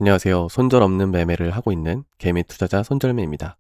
안녕하세요. 손절 없는 매매를 하고 있는 개미 투자자 손절매입니다.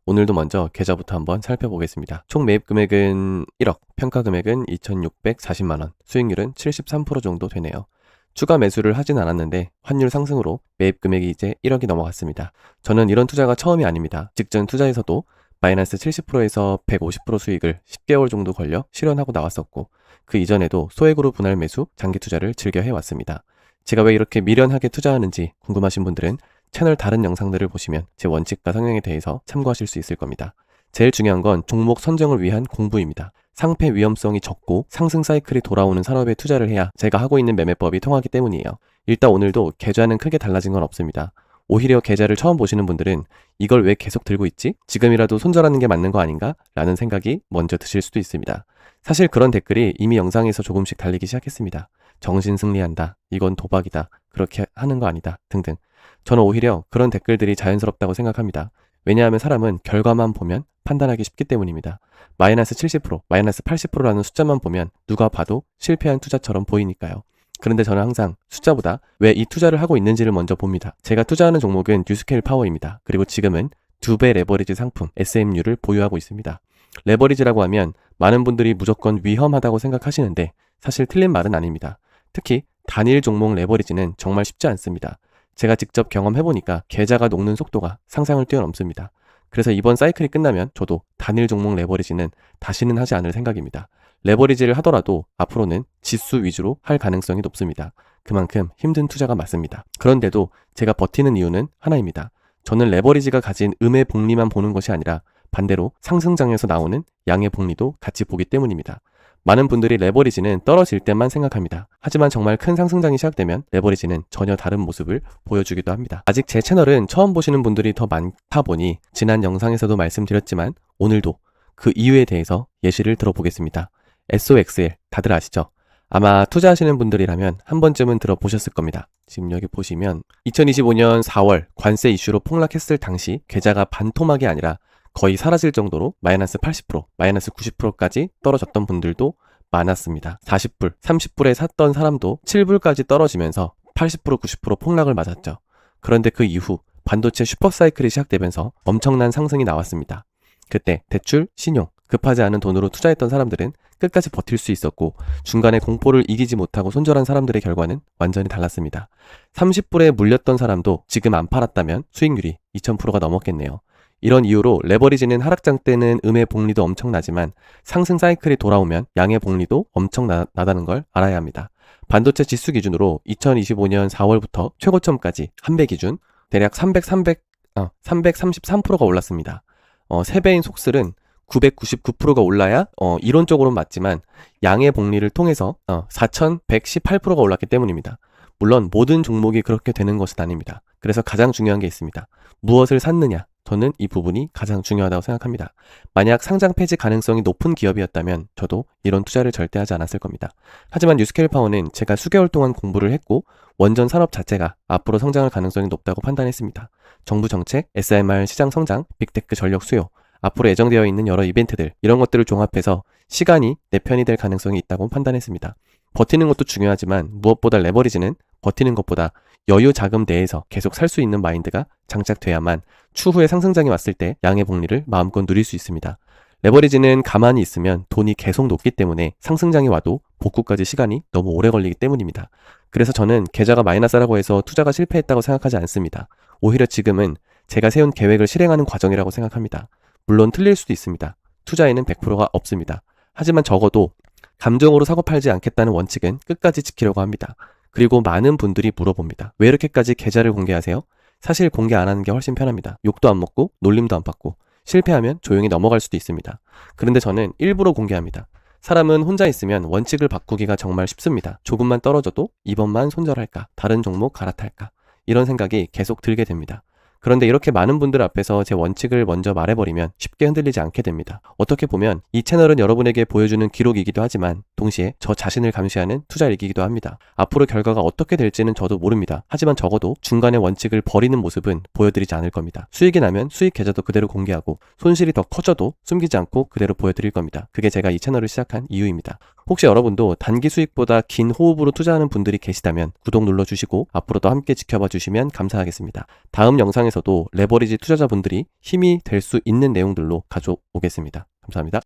오늘도 먼저 계좌부터 한번 살펴보겠습니다. 총 매입 금액은 1억, 평가 금액은 2,640만원, 수익률은 73% 정도 되네요. 추가 매수를 하진 않았는데 환율 상승으로 매입 금액이 이제 1억이 넘어갔습니다. 저는 이런 투자가 처음이 아닙니다. 직전 투자에서도 마이너스 70%에서 150% 수익을 10개월 정도 걸려 실현하고 나왔었고, 그 이전에도 소액으로 분할 매수, 장기 투자를 즐겨 해왔습니다. 제가 왜 이렇게 미련하게 투자하는지 궁금하신 분들은 채널 다른 영상들을 보시면 제 원칙과 성향에 대해서 참고하실 수 있을 겁니다. 제일 중요한 건 종목 선정을 위한 공부입니다. 상패 위험성이 적고 상승 사이클이 돌아오는 산업에 투자를 해야 제가 하고 있는 매매법이 통하기 때문이에요. 일단 오늘도 계좌는 크게 달라진 건 없습니다. 오히려 계좌를 처음 보시는 분들은 이걸 왜 계속 들고 있지? 지금이라도 손절하는 게 맞는 거 아닌가? 라는 생각이 먼저 드실 수도 있습니다. 사실 그런 댓글이 이미 영상에서 조금씩 달리기 시작했습니다. 정신 승리한다, 이건 도박이다, 그렇게 하는 거 아니다 등등. 저는 오히려 그런 댓글들이 자연스럽다고 생각합니다. 왜냐하면 사람은 결과만 보면 판단하기 쉽기 때문입니다. 마이너스 70%, 마이너스 80%라는 숫자만 보면 누가 봐도 실패한 투자처럼 보이니까요. 그런데 저는 항상 숫자보다 왜 이 투자를 하고 있는지를 먼저 봅니다. 제가 투자하는 종목은 뉴스케일 파워입니다. 그리고 지금은 2배 레버리지 상품 SMU를 보유하고 있습니다. 레버리지라고 하면 많은 분들이 무조건 위험하다고 생각하시는데 사실 틀린 말은 아닙니다. 특히 단일 종목 레버리지는 정말 쉽지 않습니다. 제가 직접 경험해보니까 계좌가 녹는 속도가 상상을 뛰어넘습니다. 그래서 이번 사이클이 끝나면 저도 단일 종목 레버리지는 다시는 하지 않을 생각입니다. 레버리지를 하더라도 앞으로는 지수 위주로 할 가능성이 높습니다. 그만큼 힘든 투자가 맞습니다. 그런데도 제가 버티는 이유는 하나입니다. 저는 레버리지가 가진 음의 복리만 보는 것이 아니라 반대로 상승장에서 나오는 양의 복리도 같이 보기 때문입니다. 많은 분들이 레버리지는 떨어질 때만 생각합니다. 하지만 정말 큰 상승장이 시작되면 레버리지는 전혀 다른 모습을 보여주기도 합니다. 아직 제 채널은 처음 보시는 분들이 더 많다 보니 지난 영상에서도 말씀드렸지만 오늘도 그 이유에 대해서 예시를 들어보겠습니다. SOXL 다들 아시죠? 아마 투자하시는 분들이라면 한 번쯤은 들어보셨을 겁니다. 지금 여기 보시면 2025년 4월 관세 이슈로 폭락했을 당시 계좌가 반토막이 아니라 거의 사라질 정도로 마이너스 80%, 마이너스 90%까지 떨어졌던 분들도 많았습니다. 40불, 30불에 샀던 사람도 7불까지 떨어지면서 80%, 90% 폭락을 맞았죠. 그런데 그 이후 반도체 슈퍼사이클이 시작되면서 엄청난 상승이 나왔습니다. 그때 대출, 신용, 급하지 않은 돈으로 투자했던 사람들은 끝까지 버틸 수 있었고 중간에 공포를 이기지 못하고 손절한 사람들의 결과는 완전히 달랐습니다. 30불에 물렸던 사람도 지금 안 팔았다면 수익률이 2000%가 넘었겠네요. 이런 이유로 레버리지는 하락장 때는 음의 복리도 엄청나지만 상승 사이클이 돌아오면 양의 복리도 엄청나다는 걸 알아야 합니다. 반도체 지수 기준으로 2025년 4월부터 최고점까지 한 배 기준 대략 333%가 올랐습니다. 3배인 속슬은 999%가 올라야 이론적으로는 맞지만 양의 복리를 통해서 4118%가 올랐기 때문입니다. 물론 모든 종목이 그렇게 되는 것은 아닙니다. 그래서 가장 중요한 게 있습니다. 무엇을 샀느냐? 저는 이 부분이 가장 중요하다고 생각합니다. 만약 상장 폐지 가능성이 높은 기업이었다면 저도 이런 투자를 절대 하지 않았을 겁니다. 하지만 뉴스케일 파워는 제가 수개월 동안 공부를 했고 원전 산업 자체가 앞으로 성장할 가능성이 높다고 판단했습니다. 정부 정책, SMR 시장 성장, 빅테크 전력 수요, 앞으로 예정되어 있는 여러 이벤트들 이런 것들을 종합해서 시간이 내 편이 될 가능성이 있다고 판단했습니다. 버티는 것도 중요하지만 무엇보다 레버리지는 버티는 것보다 여유 자금 내에서 계속 살 수 있는 마인드가 장착돼야만 추후에 상승장이 왔을 때 양의 복리를 마음껏 누릴 수 있습니다. 레버리지는 가만히 있으면 돈이 계속 녹기 때문에 상승장이 와도 복구까지 시간이 너무 오래 걸리기 때문입니다. 그래서 저는 계좌가 마이너스라고 해서 투자가 실패했다고 생각하지 않습니다. 오히려 지금은 제가 세운 계획을 실행하는 과정이라고 생각합니다. 물론 틀릴 수도 있습니다. 투자에는 100%가 없습니다. 하지만 적어도 감정으로 사고 팔지 않겠다는 원칙은 끝까지 지키려고 합니다. 그리고 많은 분들이 물어봅니다. 왜 이렇게까지 계좌를 공개하세요? 사실 공개 안 하는 게 훨씬 편합니다. 욕도 안 먹고 놀림도 안 받고 실패하면 조용히 넘어갈 수도 있습니다. 그런데 저는 일부러 공개합니다. 사람은 혼자 있으면 원칙을 바꾸기가 정말 쉽습니다. 조금만 떨어져도 이번만 손절할까? 다른 종목 갈아탈까? 이런 생각이 계속 들게 됩니다. 그런데 이렇게 많은 분들 앞에서 제 원칙을 먼저 말해버리면 쉽게 흔들리지 않게 됩니다. 어떻게 보면 이 채널은 여러분에게 보여주는 기록이기도 하지만 동시에 저 자신을 감시하는 투자 일기이기도 합니다. 앞으로 결과가 어떻게 될지는 저도 모릅니다. 하지만 적어도 중간의 원칙을 버리는 모습은 보여드리지 않을 겁니다. 수익이 나면 수익 계좌도 그대로 공개하고 손실이 더 커져도 숨기지 않고 그대로 보여드릴 겁니다. 그게 제가 이 채널을 시작한 이유입니다. 혹시 여러분도 단기 수익보다 긴 호흡으로 투자하는 분들이 계시다면 구독 눌러주시고 앞으로도 함께 지켜봐 주시면 감사하겠습니다. 다음 영상에서도 레버리지 투자자분들이 힘이 될 수 있는 내용들로 가져오겠습니다. 감사합니다.